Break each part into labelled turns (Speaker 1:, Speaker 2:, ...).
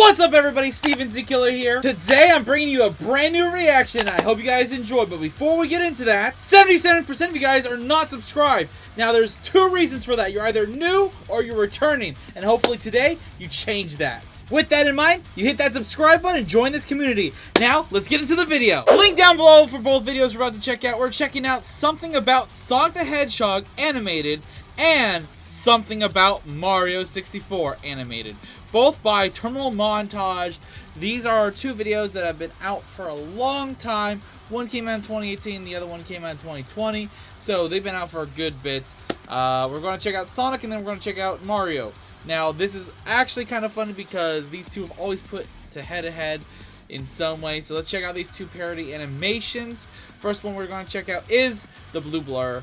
Speaker 1: What's up, everybody? Steven Z Killer here. Today I'm bringing you a brand new reaction. I hope you guys enjoy. But before we get into that, 77% of you guys are not subscribed. Now there's two reasons for that. You're either new or you're returning. And hopefully today you change that. With that in mind, you hit that subscribe button and join this community. Now, let's get into the video. Link down below for both videos we're about to check out. We're checking out something about Sonic the Hedgehog animated and something about Mario 64 animated. Both by Terminal Montage. These are two videos that have been out for a long time. One came out in 2018, the other one came out in 2020. So they've been out for a good bit. We're going to check out Sonic and then we're going to check out Mario. Now, this is actually kind of funny because these two have always put to head-to-head in some way. So let's check out these two parody animations. First one we're going to check out is the Blue Blur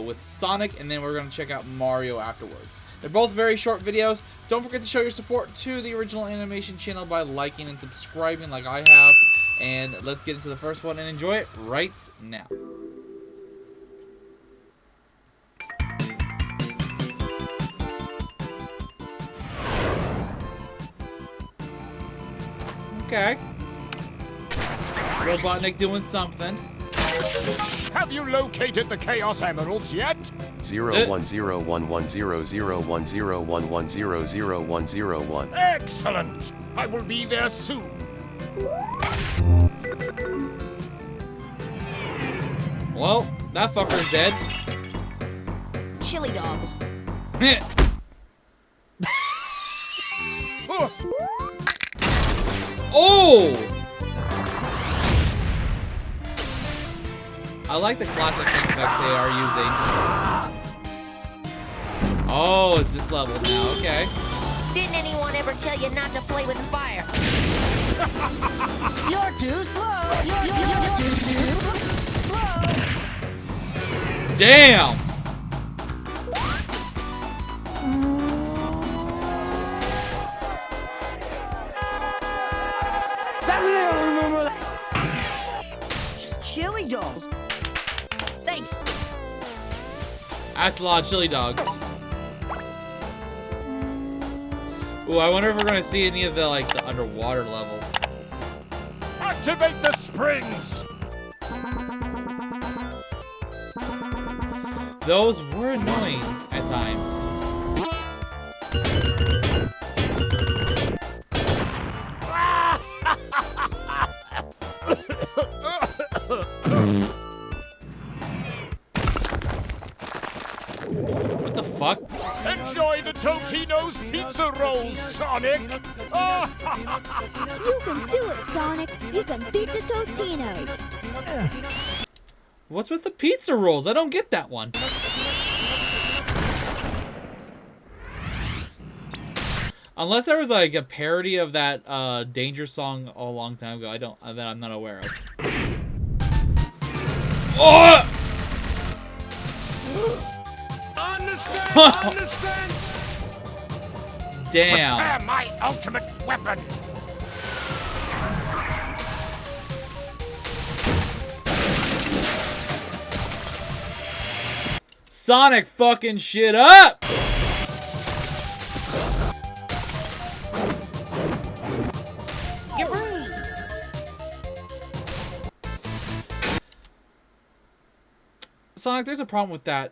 Speaker 1: with Sonic, and then we're going to check out Mario afterwards. They're both very short videos. Don't forget to show your support to the original animation channel by liking and subscribing like I have. And let's get into the first one and enjoy it right now. Okay. Robotnik doing something.
Speaker 2: Have you located the Chaos Emeralds yet?
Speaker 3: 010110011010101.
Speaker 2: Excellent! I will be there soon.
Speaker 1: Well, that fucker's dead.
Speaker 4: Chili dogs.
Speaker 1: Oh! I like the classic sound effects they are using. Oh, it's this level now. Okay.
Speaker 4: Didn't anyone ever tell you not to play with fire? You're too slow. You're too slow.
Speaker 1: Damn!
Speaker 4: Chili dogs. Thanks.
Speaker 1: That's a lot of chili dogs. Ooh, I wonder if we're gonna see any of the the underwater level.
Speaker 2: Activate the springs!
Speaker 1: Those were annoying at times. What the fuck?
Speaker 2: Enjoy the Totino's pizza rolls, Sonic!
Speaker 5: You can do it, Sonic. You can beat the Totinos.
Speaker 1: What's with the pizza rolls? I don't get that one. Unless there was like a parody of that Danger song a long time ago, that I'm not aware of. Oh!
Speaker 2: Understand!
Speaker 1: Damn.
Speaker 2: Prepare my ultimate weapon!
Speaker 1: Sonic fucking shit up!
Speaker 4: You're free.
Speaker 1: Sonic, there's a problem with that.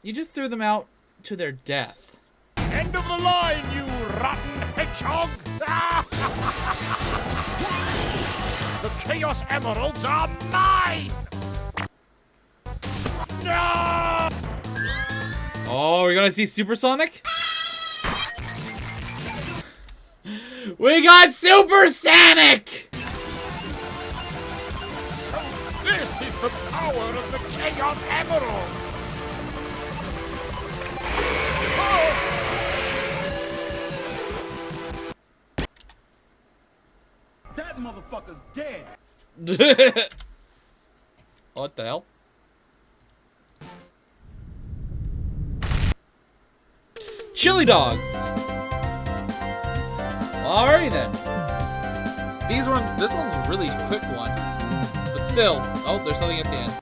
Speaker 1: You just threw them out to their death.
Speaker 2: End of the line, you rotten hedgehog! The Chaos Emeralds are mine! No!
Speaker 1: Oh, we're gonna see Super Sonic? We got Super Sonic!
Speaker 2: So this is the power of the Chaos Emeralds!
Speaker 6: That motherfucker's dead.
Speaker 1: What the hell? Chili dogs. Well, alrighty then. This one's a really quick one, but still. Oh, there's something at the end.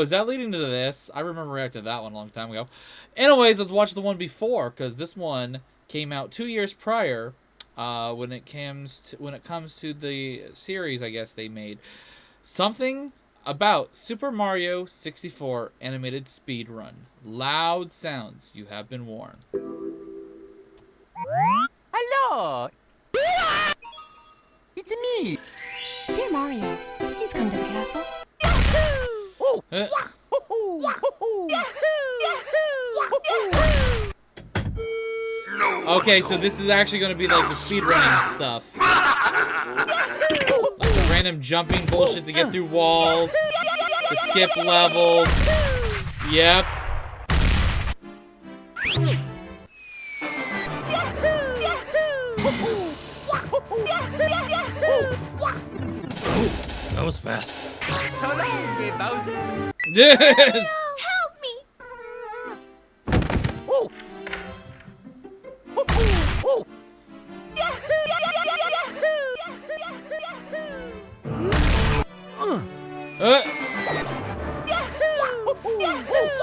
Speaker 1: Oh, is that leading to this? I remember reacting to that one a long time ago. Anyways, let's watch the one before, because this one came out 2 years prior. When it comes to the series, I guess they made something about Super Mario 64 animated speedrun. Loud sounds. You have been warned.
Speaker 4: Hello! It's me!
Speaker 3: Dear Mario, please come to the castle.
Speaker 1: Okay, so this is actually going to be like the speedrunning stuff. Like the random jumping bullshit to get through walls, to skip levels. Yep.
Speaker 2: That was fast.
Speaker 1: Yes.
Speaker 5: Help me!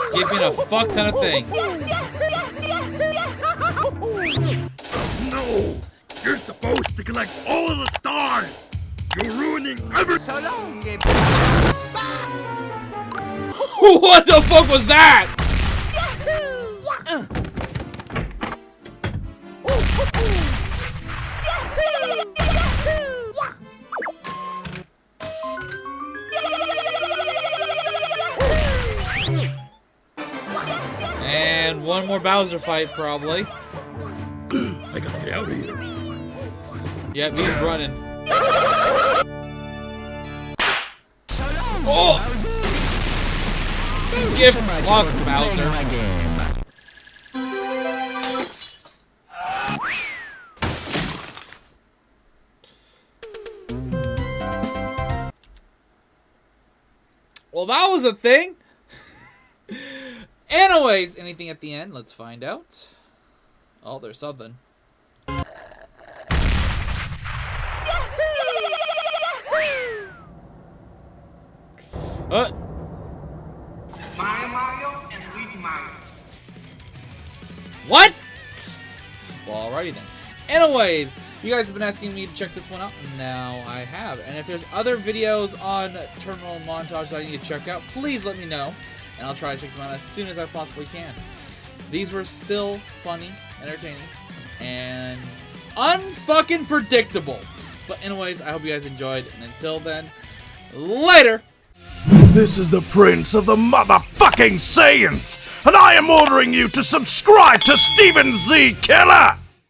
Speaker 1: Skipping a fuck ton of things.
Speaker 2: No! You're supposed to collect all of the stars! You're ruining everything!
Speaker 1: What the fuck was that? And one more Bowser fight, probably.
Speaker 2: I gotta get out of here.
Speaker 1: Yep, he's running. Oh! Give fuck, Bowser. Well, that was a thing. Anyways, anything at the end? Let's find out. Oh, there's something.
Speaker 6: Mario and Luigi Mario.
Speaker 1: What? Well, alrighty then. Anyways, you guys have been asking me to check this one out. Now I have. And if there's other videos on terminal montage that I need to check out, please let me know. And I'll try to check them out as soon as I possibly can. These were still funny, entertaining, and unfucking predictable. But anyways, I hope you guys enjoyed. And until then, later!
Speaker 2: This is the Prince of the motherfucking Saiyans, and I am ordering you to subscribe to Steven Z. Killer!